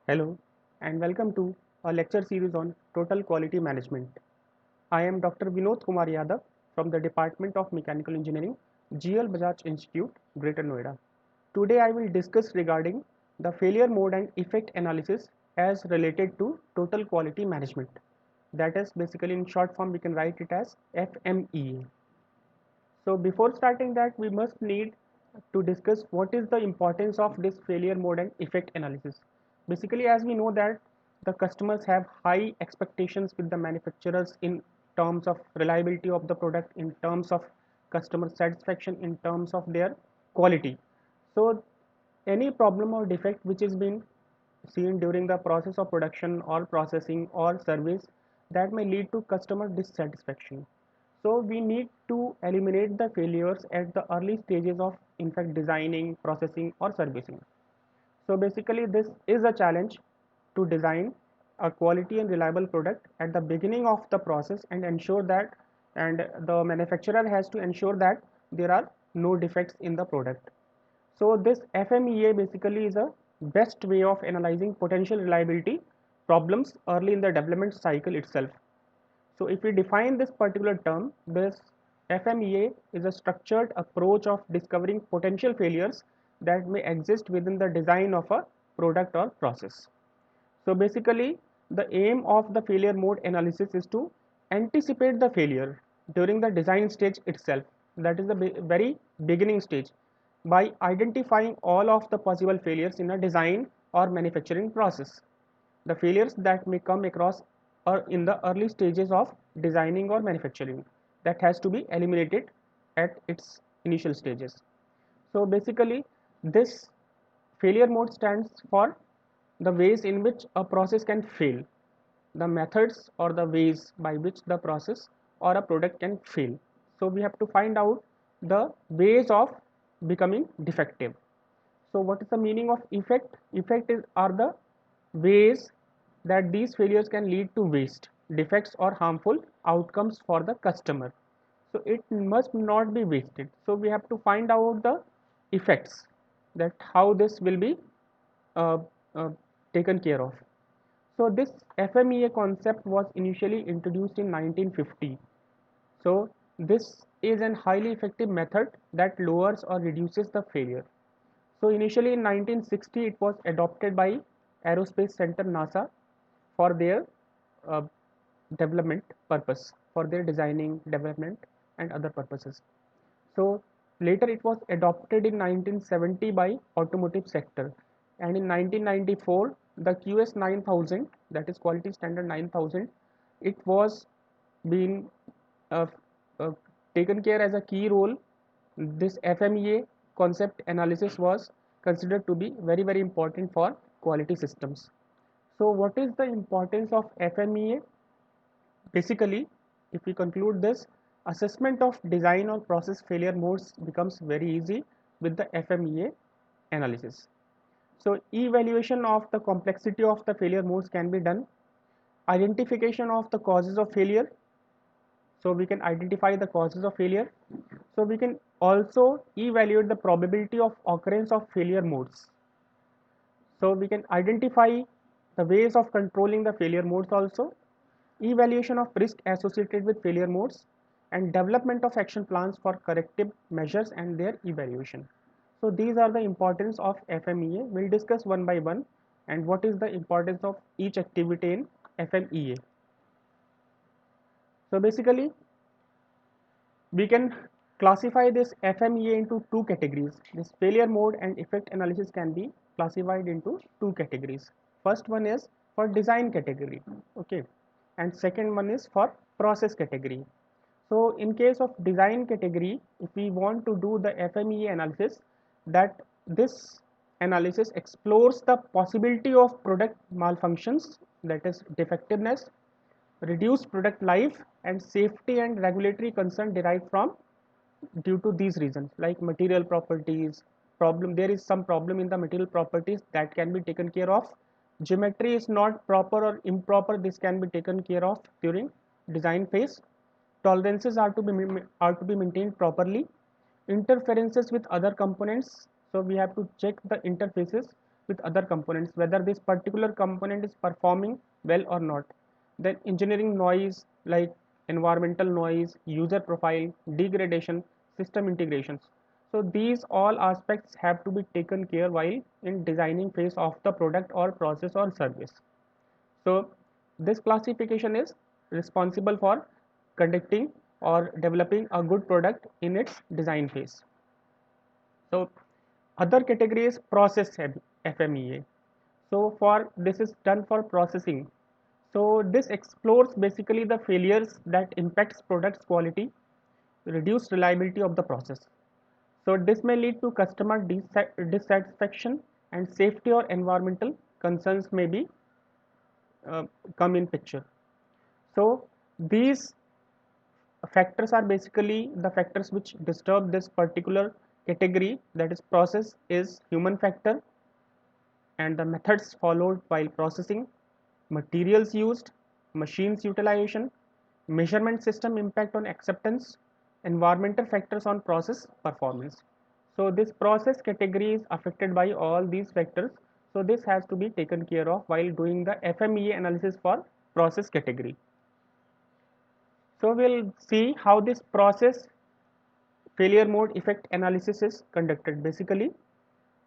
Hello and welcome to a lecture series on Total Quality Management. I am Dr. Vinod Kumar Yadav from the Department of Mechanical Engineering, GL Bajaj Institute, Greater Noida. Today I will discuss regarding the failure mode and effect analysis as related to Total Quality Management. That is basically in short form we can write it as FMEA. So before starting that, we must need to discuss what is the importance of this failure mode and effect analysis. Basically, as we know that the customers have high expectations with the manufacturers in terms of reliability of the product, in terms of customer satisfaction, in terms of their quality. So any problem or defect which is being seen during the process of production or processing or service, that may lead to customer dissatisfaction. So we need to eliminate the failures at the early stages of in fact designing, processing or servicing. So basically this is a challenge to design a quality and reliable product at the beginning of the process and ensure that, and the manufacturer has to ensure that there are no defects in the product. So this FMEA basically is a best way of analyzing potential reliability problems early in the development cycle itself. So if we define this particular term, this FMEA is a structured approach of discovering potential failures that may exist within the design of a product or process. So basically the aim of the failure mode analysis is to anticipate the failure during the design stage itself, that is the very beginning stage, by identifying all of the possible failures in a design or manufacturing process. The failures that may come across are in the early stages of designing or manufacturing, that has to be eliminated at its initial stages. So basically this failure mode stands for the ways in which a process can fail, the methods or the ways by which the process or a product can fail. So we have to find out the ways of becoming defective. So what is the meaning of effect? Are the ways that these failures can lead to waste, defects or harmful outcomes for the customer. So it must not be wasted. So we have to find out the effects, that how this will be uh, uh, taken care of. So this FMEA concept was initially introduced in 1950. So this is an highly effective method that lowers or reduces the failure. So initially in 1960 it was adopted by Aerospace Center NASA for their uh, development purpose, for their designing, development and other purposes. So later it was adopted in 1970 by automotive sector, and in 1994 the QS 9000, that is quality standard 9000, it was being uh, uh, taken care as a key role. This FMEA concept analysis was considered to be very important for quality systems. So what is the importance of FMEA? Basically, if we conclude this, assessment of design or process failure modes becomes very easy with the FMEA analysis. So evaluation of the complexity of the failure modes can be done. Identification of the causes of failure. So we can identify the causes of failure. So we can also evaluate the probability of occurrence of failure modes. So we can identify the ways of controlling the failure modes also, evaluation of risk associated with failure modes, and development of action plans for corrective measures and their evaluation. So these are the importance of FMEA. We'll discuss one by one and what is the importance of each activity in FMEA. So basically we can classify this FMEA into two categories. This failure mode and effect analysis can be classified into two categories. First one is for design category, okay, and second one is for process category. So in case of design category, if we want to do the FMEA analysis, that this analysis explores the possibility of product malfunctions, that is defectiveness, reduce product life, and safety and regulatory concern derived from due to these reasons, like material properties problem. There is some problem in the material properties that can be taken care of. Geometry is not proper or improper, this can be taken care of during design phase. Tolerances are to be maintained properly. Interferences with other components, so we have to check the interfaces with other components, whether this particular component is performing well or not. Then engineering noise like environmental noise, user profile, degradation, system integrations. So these all aspects have to be taken care while in designing phase of the product or process or service. So this classification is responsible for conducting or developing a good product in its design phase. So other category is process FMEA. So for this is done for processing. So this explores basically the failures that impacts product's quality, reduce reliability of the process. So this may lead to customer dissatisfaction, and safety or environmental concerns may be uh, come in picture. So these factors are basically the factors which disturb this particular category, that is process is human factor, and the methods followed while processing, materials used, machines utilization, measurement system impact on acceptance, environmental factors on process performance. So this process category is affected by all these factors. So this has to be taken care of while doing the FMEA analysis for process category. So we'll see how this process failure mode effect analysis is conducted. Basically,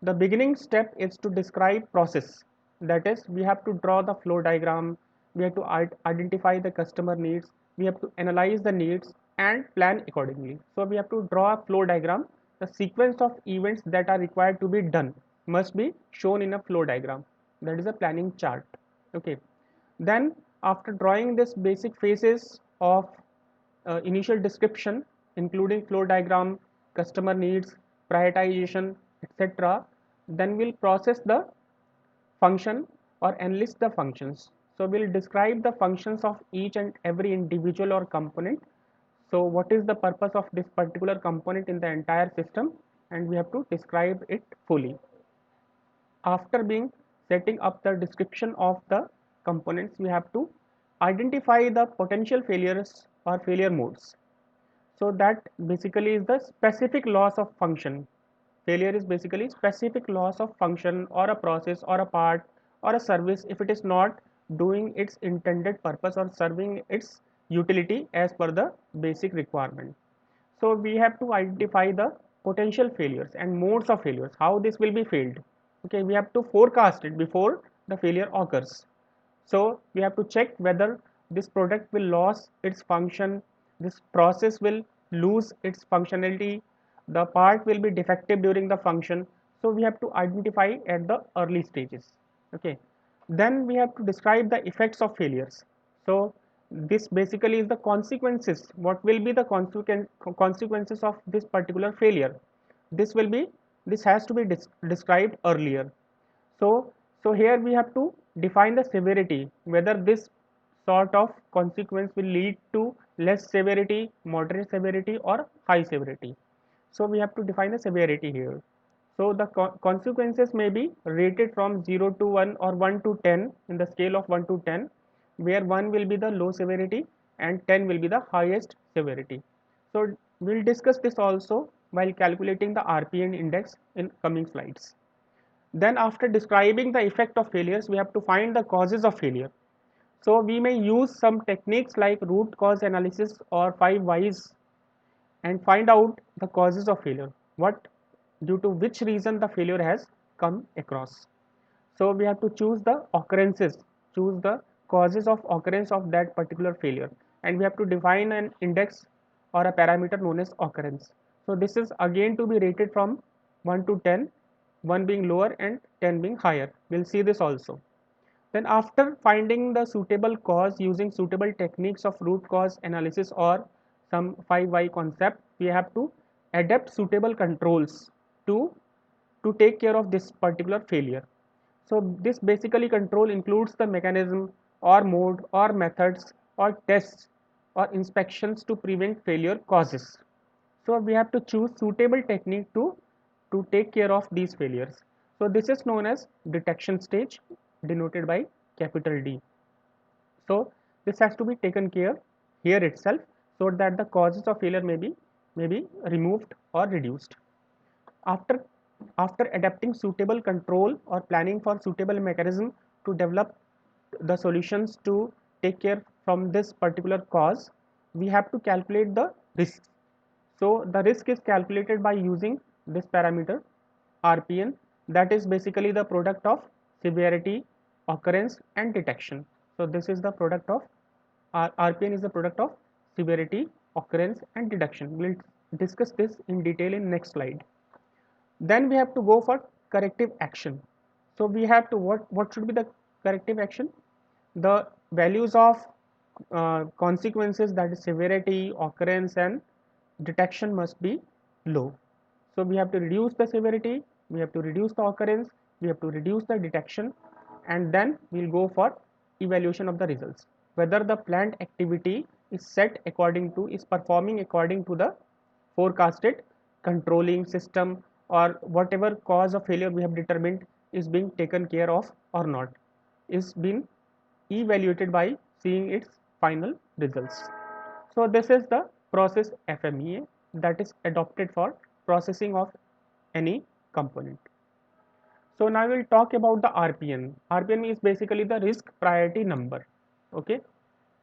the beginning step is to describe process. That is, we have to draw the flow diagram, we have to identify the customer needs, we have to analyze the needs and plan accordingly. So we have to draw a flow diagram. The sequence of events that are required to be done must be shown in a flow diagram. That is a planning chart. Okay. Then after drawing this basic phases of initial description, including flow diagram, customer needs, prioritization, etc., then we'll process the function or enlist the functions. So we'll describe the functions of each and every individual or component. So what is the purpose of this particular component in the entire system, and we have to describe it fully. After being setting up the description of the components, we have to identify the potential failures or failure modes. So that basically is the specific loss of function. Failure is basically specific loss of function or a process or a part or a service if it is not doing its intended purpose or serving its utility as per the basic requirement. So we have to identify the potential failures and modes of failures, how this will be failed. Okay, we have to forecast it before the failure occurs. So we have to check whether this product will lose its function, this process will lose its functionality, the part will be defective during the function. So we have to identify at the early stages. Okay, then we have to describe the effects of failures. So this basically is the consequences. What will be the consequences of this particular failure? This has to be described earlier. So here we have to define the severity, whether this sort of consequence will lead to less severity, moderate severity or high severity. So we have to define the severity here. So the consequences may be rated from 0 to 1 or 1 to 10 in the scale of 1 to 10, where 1 will be the low severity and 10 will be the highest severity. So we'll discuss this also while calculating the RPN index in coming slides. Then after describing the effect of failures, we have to find the causes of failure. So we may use some techniques like root cause analysis or 5 whys and find out the causes of failure, what due to which reason the failure has come across. So we have to choose the occurrences, choose the causes of occurrence of that particular failure, and we have to define an index or a parameter known as occurrence. So this is again to be rated from 1 to 10, 1 being lower and 10 being higher. We'll see this also. Then after finding the suitable cause using suitable techniques of root cause analysis or some 5 why concept, we have to adapt suitable controls to take care of this particular failure. So this basically control includes the mechanism or mode or methods or tests or inspections to prevent failure causes. So we have to choose suitable technique to take care of these failures. So this is known as detection stage, denoted by capital D. So this has to be taken care here itself so that the causes of failure may be removed or reduced. After After adapting suitable control or planning for suitable mechanism to develop the solutions to take care from this particular cause, we have to calculate the risk. So the risk is calculated by using this parameter RPN, that is basically the product of severity, occurrence and detection. So this is the product of RPN is the product of severity, occurrence and detection. We'll discuss this in detail in next slide. Then we have to go for corrective action. So we have to what should be the corrective action? The values of consequences, that is severity, occurrence and detection, must be low. So we have to reduce the severity, we have to reduce the occurrence, we have to reduce the detection, and then we'll go for evaluation of the results, whether the plant activity is performing according to the forecasted controlling system, or whatever cause of failure we have determined is being taken care of or not, is being evaluated by seeing its final results. So this is the process FMEA that is adopted for processing of any component. So now we'll talk about the RPN. RPN is basically the risk priority number. Okay.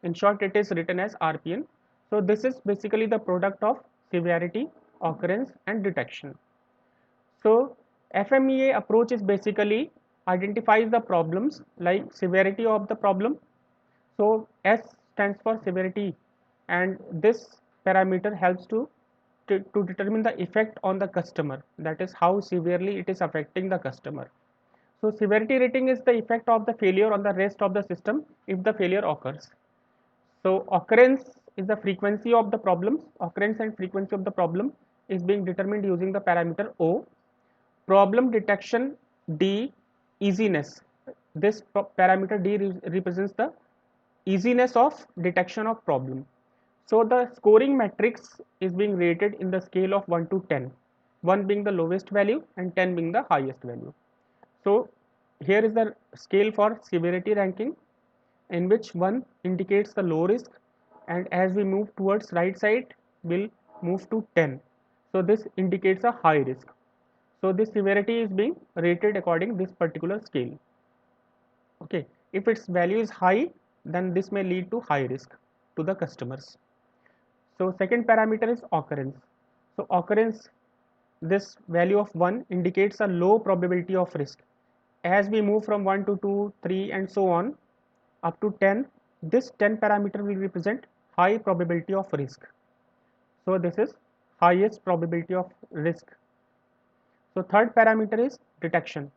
In short, it is written as RPN. So this is basically the product of severity, occurrence and detection. So FMEA approach is basically identifies the problems like severity of the problem. So S stands for severity, and this parameter helps to determine the effect on the customer, that is how severely it is affecting the customer. So severity rating is the effect of the failure on the rest of the system if the failure occurs. So occurrence is the frequency of the problems. Occurrence and frequency of the problem is being determined using the parameter O. Problem detection D, easiness. This parameter D represents the easiness of detection of problem. So the scoring matrix is being rated in the scale of 1 to 10, 1 being the lowest value and 10 being the highest value. So here is the scale for severity ranking, in which 1 indicates the low risk, and as we move towards right side we'll move to 10. So this indicates a high risk. So this severity is being rated according this particular scale. Okay, if its value is high, then this may lead to high risk to the customers. So second parameter is occurrence. So occurrence, this value of 1 indicates a low probability of risk. As we move from 1 to 2, 3 and so on up to 10, this 10 parameter will represent high probability of risk. So this is highest probability of risk. So third parameter is detection.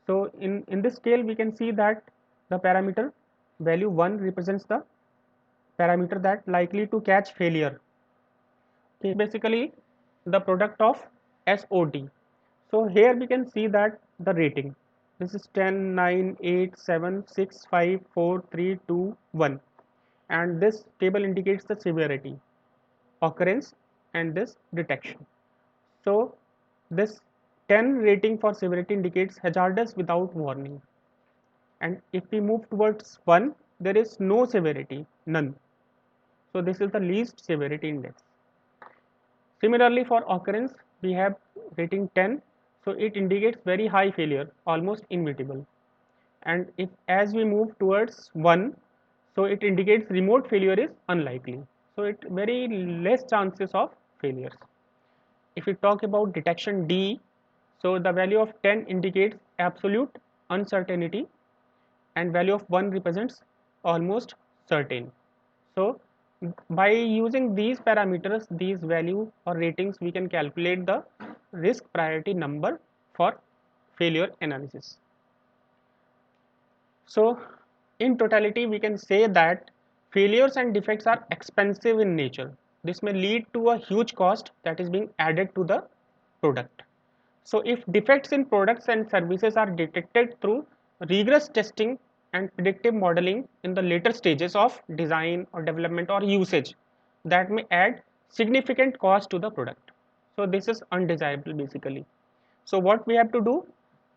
So in this scale we can see that the parameter value 1 represents the parameter that likely to catch failure. Okay, basically the product of SOT. So here we can see that the rating, this is 10, 9, 8, 7, 6, 5, 4, 3, 2, 1, and this table indicates the severity, occurrence and this detection. So this 10 rating for severity indicates hazardous without warning, and if we move towards 1, there is no severity, none. So this is the least severity index. Similarly for occurrence we have rating 10, so it indicates very high failure, almost inevitable. And if as we move towards 1, so it indicates remote failure is unlikely, so it very less chances of failures. If we talk about detection D, so the value of 10 indicates absolute uncertainty and value of 1 represents almost certain. So by using these parameters, these value or ratings, we can calculate the risk priority number for failure analysis. So in totality we can say that failures and defects are expensive in nature. This may lead to a huge cost that is being added to the product. So if defects in products and services are detected through rigorous testing and predictive modeling in the later stages of design or development or usage, that may add significant cost to the product. So this is undesirable basically. So what we have to do,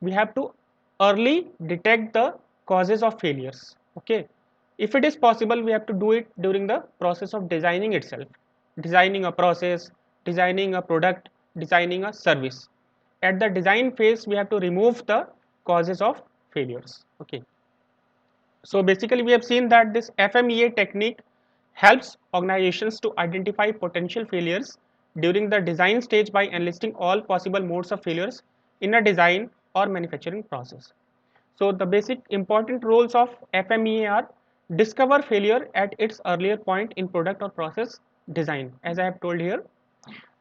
we have to early detect the causes of failures. Okay, if it is possible, we have to do it during the process of designing itself, designing a process, designing a product, designing a service. at the design phase we have to remove the causes of failures. Okay. So basically we have seen that this FMEA technique helps organizations to identify potential failures during the design stage by enlisting all possible modes of failures in a design or manufacturing process. So the basic important roles of FMEA are: discover failure at its earlier point in product or process design, as I have told here;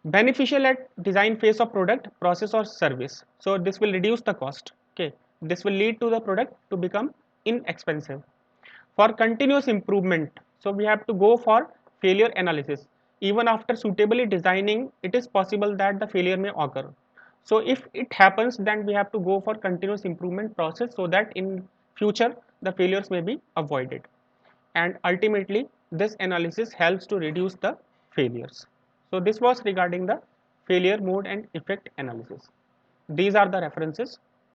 beneficial at design phase of product, process or service. So this will reduce the cost. Okay, this will lead to the product to become inexpensive. For continuous improvement, so we have to go for failure analysis. Even after suitably designing, it is possible that the failure may occur. So if it happens, then we have to go for continuous improvement process so that in future the failures may be avoided. And ultimately this analysis helps to reduce the failures. So this was regarding the failure mode and effect analysis. These are the references